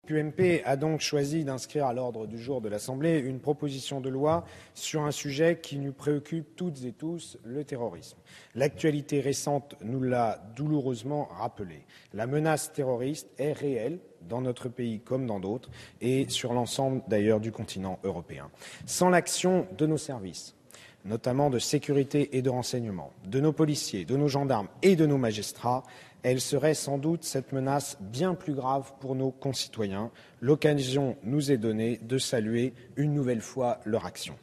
L'UMP a donc choisi d'inscrire à l'ordre du jour de l'Assemblée une proposition de loi sur un sujet qui nous préoccupe toutes et tous, le terrorisme. L'actualité récente nous l'a douloureusement rappelé. La menace terroriste est réelle dans notre pays comme dans d'autres et sur l'ensemble d'ailleurs du continent européen. Sans l'action de nos services, notamment de sécurité et de renseignement, de nos policiers, de nos gendarmes et de nos magistrats, elle serait sans doute cette menace bien plus grave pour nos concitoyens. L'occasion nous est donnée de saluer une nouvelle fois leur action.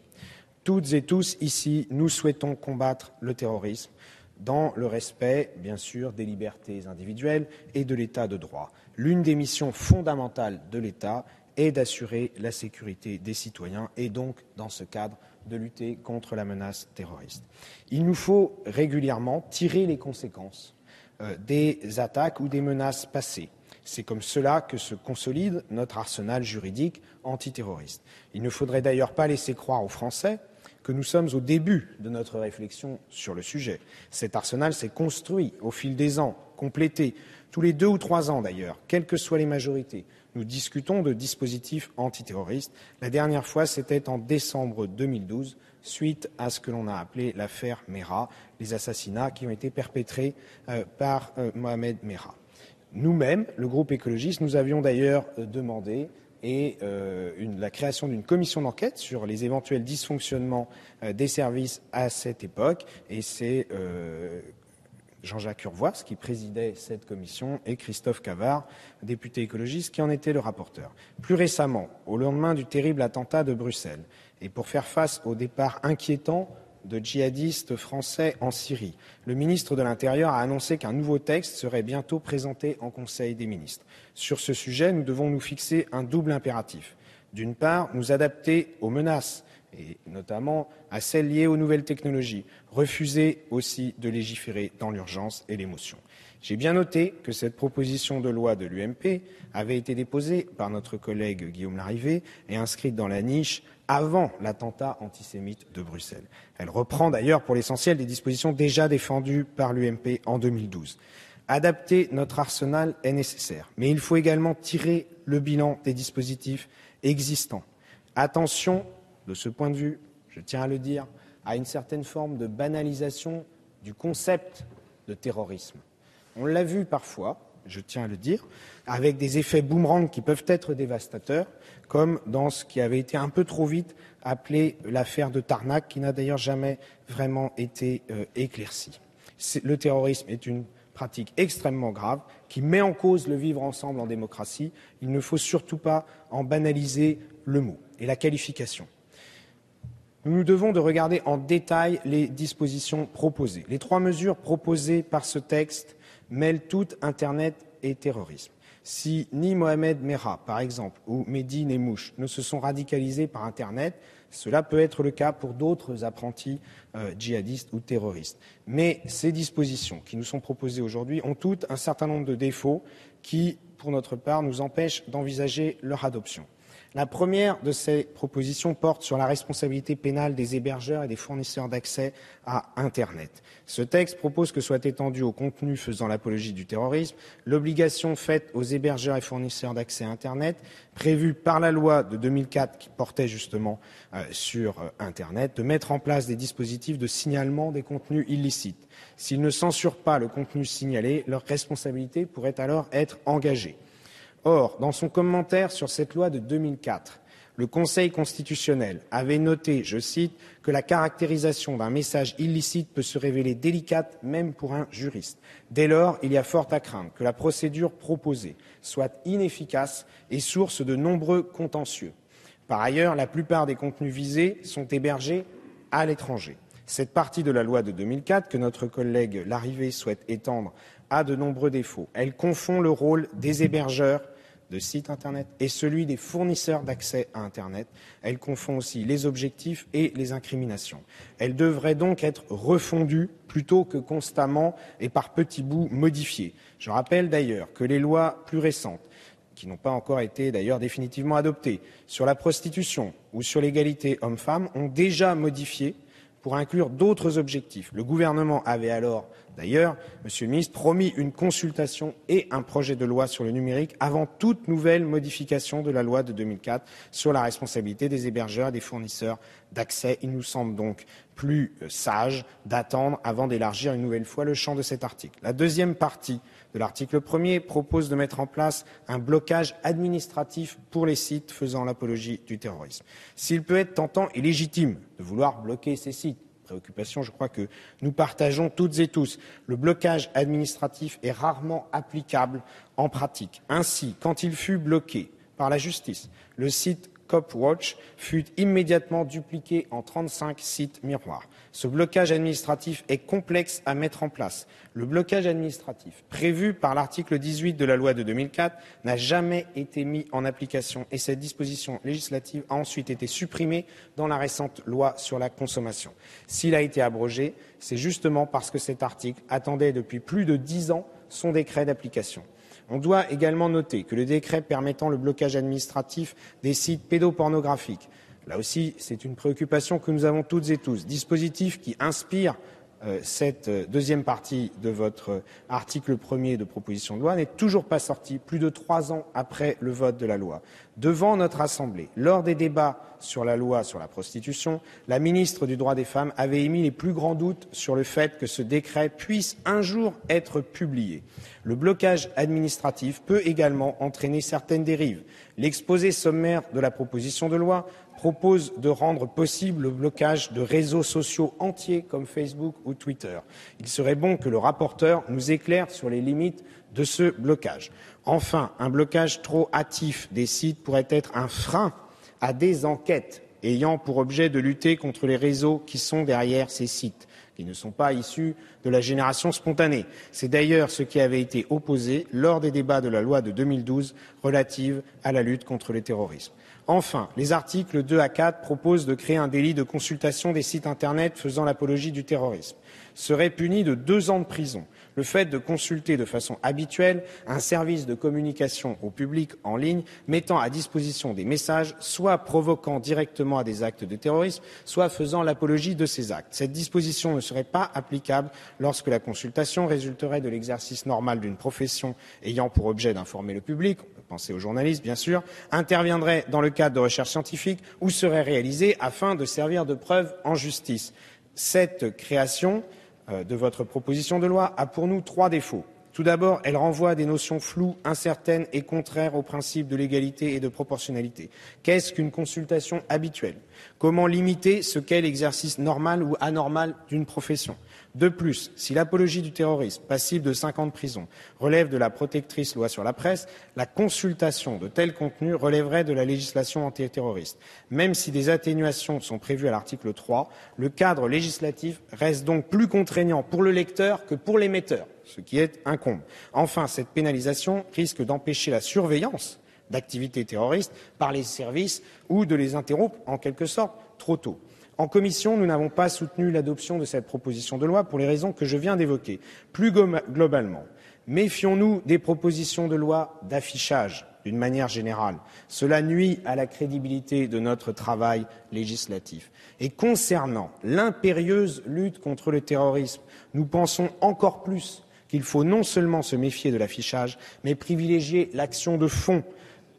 Toutes et tous ici, nous souhaitons combattre le terrorisme dans le respect, bien sûr, des libertés individuelles et de l'état de droit. L'une des missions fondamentales de l'État est d'assurer la sécurité des citoyens et donc, dans ce cadre, de lutter contre la menace terroriste. Il nous faut régulièrement tirer les conséquences des attaques ou des menaces passées. C'est comme cela que se consolide notre arsenal juridique antiterroriste. Il ne faudrait d'ailleurs pas laisser croire aux Français que nous sommes au début de notre réflexion sur le sujet. Cet arsenal s'est construit au fil des ans, complété, tous les 2 ou 3 ans d'ailleurs, quelles que soient les majorités. Nous discutons de dispositifs antiterroristes. La dernière fois, c'était en décembre 2012, suite à ce que l'on a appelé l'affaire Merah, les assassinats qui ont été perpétrés par Mohamed Merah. Nous-mêmes, le groupe écologiste, nous avions d'ailleurs demandé la création d'une commission d'enquête sur les éventuels dysfonctionnements des services à cette époque. Et c'est Jean-Jacques Urvoas qui présidait cette commission et Christophe Cavard, député écologiste, qui en était le rapporteur. Plus récemment, au lendemain du terrible attentat de Bruxelles, et pour faire face au départ inquiétant de djihadistes français en Syrie, le ministre de l'Intérieur a annoncé qu'un nouveau texte serait bientôt présenté en Conseil des ministres. Sur ce sujet, nous devons nous fixer un double impératif. D'une part, nous adapter aux menaces, et notamment à celles liées aux nouvelles technologies, refuser aussi de légiférer dans l'urgence et l'émotion. J'ai bien noté que cette proposition de loi de l'UMP avait été déposée par notre collègue Guillaume Larrivé et inscrite dans la niche avant l'attentat antisémite de Bruxelles. Elle reprend d'ailleurs pour l'essentiel des dispositions déjà défendues par l'UMP en 2012. Adapter notre arsenal est nécessaire, mais il faut également tirer le bilan des dispositifs existants. Attention, de ce point de vue, je tiens à le dire, à une certaine forme de banalisation du concept de terrorisme. On l'a vu parfois, je tiens à le dire, avec des effets boomerang qui peuvent être dévastateurs, comme dans ce qui avait été un peu trop vite appelé l'affaire de Tarnac, qui n'a d'ailleurs jamais vraiment été éclaircie. Le terrorisme est une pratique extrêmement grave qui met en cause le vivre ensemble en démocratie. Il ne faut surtout pas en banaliser le mot et la qualification. Nous devons de regarder en détail les dispositions proposées. Les 3 mesures proposées par ce texte mêlent toutes Internet et terrorisme. Si ni Mohamed Merah, par exemple, ou Mehdi Nemmouche ne se sont radicalisés par Internet, cela peut être le cas pour d'autres apprentis djihadistes ou terroristes. Mais ces dispositions qui nous sont proposées aujourd'hui ont toutes un certain nombre de défauts qui, pour notre part, nous empêchent d'envisager leur adoption. La première de ces propositions porte sur la responsabilité pénale des hébergeurs et des fournisseurs d'accès à Internet. Ce texte propose que soit étendue au contenu faisant l'apologie du terrorisme l'obligation faite aux hébergeurs et fournisseurs d'accès à Internet, prévue par la loi de 2004 qui portait justement sur Internet, de mettre en place des dispositifs de signalement des contenus illicites. S'ils ne censurent pas le contenu signalé, leur responsabilité pourrait alors être engagée. Or, dans son commentaire sur cette loi de 2004, le Conseil constitutionnel avait noté, je cite, que la caractérisation d'un message illicite peut se révéler délicate même pour un juriste. Dès lors, il y a fort à craindre que la procédure proposée soit inefficace et source de nombreux contentieux. Par ailleurs, la plupart des contenus visés sont hébergés à l'étranger. Cette partie de la loi de 2004 que notre collègue Larrivé souhaite étendre a de nombreux défauts. Elle confond le rôle des hébergeurs de sites Internet et celui des fournisseurs d'accès à Internet. Elle confond aussi les objectifs et les incriminations. Elle devrait donc être refondue plutôt que constamment et par petits bouts modifiée. Je rappelle d'ailleurs que les lois plus récentes, qui n'ont pas encore été d'ailleurs définitivement adoptées, sur la prostitution ou sur l'égalité hommes-femmes, ont déjà modifié pour inclure d'autres objectifs. Le gouvernement avait alors d'ailleurs, Monsieur le ministre, promis une consultation et un projet de loi sur le numérique avant toute nouvelle modification de la loi de 2004 sur la responsabilité des hébergeurs et des fournisseurs d'accès. Il nous semble donc plus sage d'attendre avant d'élargir une nouvelle fois le champ de cet article. La deuxième partie de l'article 1er propose de mettre en place un blocage administratif pour les sites faisant l'apologie du terrorisme. S'il peut être tentant et légitime de vouloir bloquer ces sites, préoccupation, je crois que nous partageons toutes et tous, le blocage administratif est rarement applicable en pratique. Ainsi, quand il fut bloqué par la justice, le site CopWatch fut immédiatement dupliqué en 35 sites miroirs. Ce blocage administratif est complexe à mettre en place. Le blocage administratif prévu par l'article 18 de la loi de 2004 n'a jamais été mis en application et cette disposition législative a ensuite été supprimée dans la récente loi sur la consommation. S'il a été abrogé, c'est justement parce que cet article attendait depuis plus de 10 ans son décret d'application. On doit également noter que le décret permettant le blocage administratif des sites pédopornographiques, là aussi c'est une préoccupation que nous avons toutes et tous, dispositif qui inspire cette deuxième partie de votre article 1er de proposition de loi n'est toujours pas sorti plus de 3 ans après le vote de la loi. Devant notre Assemblée, lors des débats sur la loi sur la prostitution, la ministre du droit des femmes avait émis les plus grands doutes sur le fait que ce décret puisse un jour être publié. Le blocage administratif peut également entraîner certaines dérives. L'exposé sommaire de la proposition de loi propose de rendre possible le blocage de réseaux sociaux entiers comme Facebook ou Twitter. Il serait bon que le rapporteur nous éclaire sur les limites de ce blocage. Enfin, un blocage trop hâtif des sites pourrait être un frein à des enquêtes ayant pour objet de lutter contre les réseaux qui sont derrière ces sites, qui ne sont pas issus de la génération spontanée. C'est d'ailleurs ce qui avait été opposé lors des débats de la loi de 2012 relative à la lutte contre le terrorisme. Enfin, les articles 2 à 4 proposent de créer un délit de consultation des sites Internet faisant l'apologie du terrorisme. Serait puni de 2 ans de prison le fait de consulter de façon habituelle un service de communication au public en ligne mettant à disposition des messages soit provoquant directement à des actes de terrorisme, soit faisant l'apologie de ces actes. Cette disposition ne serait pas applicable lorsque la consultation résulterait de l'exercice normal d'une profession ayant pour objet d'informer le public, on peut penser aux journalistes bien sûr, interviendrait dans le cadre de recherches scientifiques ou serait réalisée afin de servir de preuve en justice. Cette création de votre proposition de loi a pour nous 3 défauts. Tout d'abord, elle renvoie à des notions floues, incertaines et contraires aux principes de légalité et de proportionnalité. Qu'est-ce qu'une consultation habituelle? Comment limiter ce qu'est l'exercice normal ou anormal d'une profession? De plus, si l'apologie du terrorisme, passible de 5 ans de prison, relève de la protectrice loi sur la presse, la consultation de tels contenus relèverait de la législation antiterroriste. Même si des atténuations sont prévues à l'article 3, le cadre législatif reste donc plus contraignant pour le lecteur que pour l'émetteur, ce qui est incombe. Enfin, cette pénalisation risque d'empêcher la surveillance d'activités terroristes par les services ou de les interrompre en quelque sorte trop tôt. En commission, nous n'avons pas soutenu l'adoption de cette proposition de loi pour les raisons que je viens d'évoquer. Plus globalement, méfions-nous des propositions de loi d'affichage d'une manière générale. Cela nuit à la crédibilité de notre travail législatif. Et concernant l'impérieuse lutte contre le terrorisme, nous pensons encore plus qu'il faut non seulement se méfier de l'affichage, mais privilégier l'action de fond,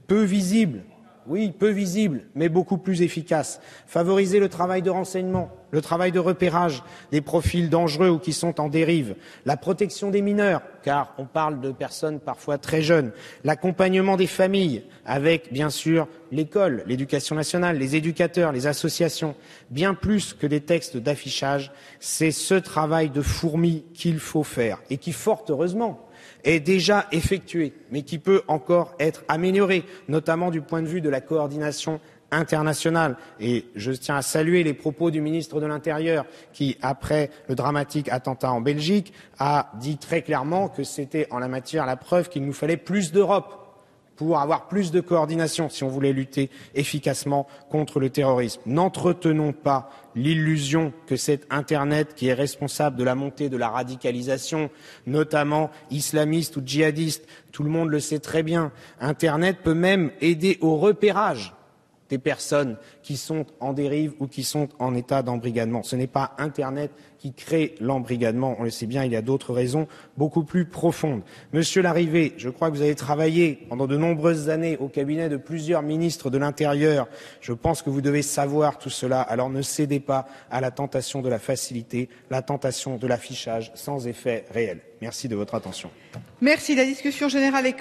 peu visible. Oui, peu visible, mais beaucoup plus efficace. Favoriser le travail de renseignement, le travail de repérage des profils dangereux ou qui sont en dérive, la protection des mineurs, car on parle de personnes parfois très jeunes, l'accompagnement des familles, avec bien sûr l'école, l'éducation nationale, les éducateurs, les associations. Bien plus que des textes d'affichage, c'est ce travail de fourmi qu'il faut faire et qui, fort heureusement, est déjà effectué, mais qui peut encore être amélioré, notamment du point de vue de la coordination internationale. Et je tiens à saluer les propos du ministre de l'Intérieur qui, après le dramatique attentat en Belgique, a dit très clairement que c'était en la matière la preuve qu'il nous fallait plus d'Europe pour avoir plus de coordination si on voulait lutter efficacement contre le terrorisme. N'entretenons pas l'illusion que c'est Internet qui est responsable de la montée de la radicalisation, notamment islamiste ou djihadiste. Tout le monde le sait très bien. Internet peut même aider au repérage des personnes qui sont en dérive ou qui sont en état d'embrigadement. Ce n'est pas Internet qui crée l'embrigadement, on le sait bien, il y a d'autres raisons beaucoup plus profondes. Monsieur Larrivé, je crois que vous avez travaillé pendant de nombreuses années au cabinet de plusieurs ministres de l'Intérieur. Je pense que vous devez savoir tout cela, alors ne cédez pas à la tentation de la facilité, la tentation de l'affichage sans effet réel. Merci de votre attention. Merci. La discussion générale est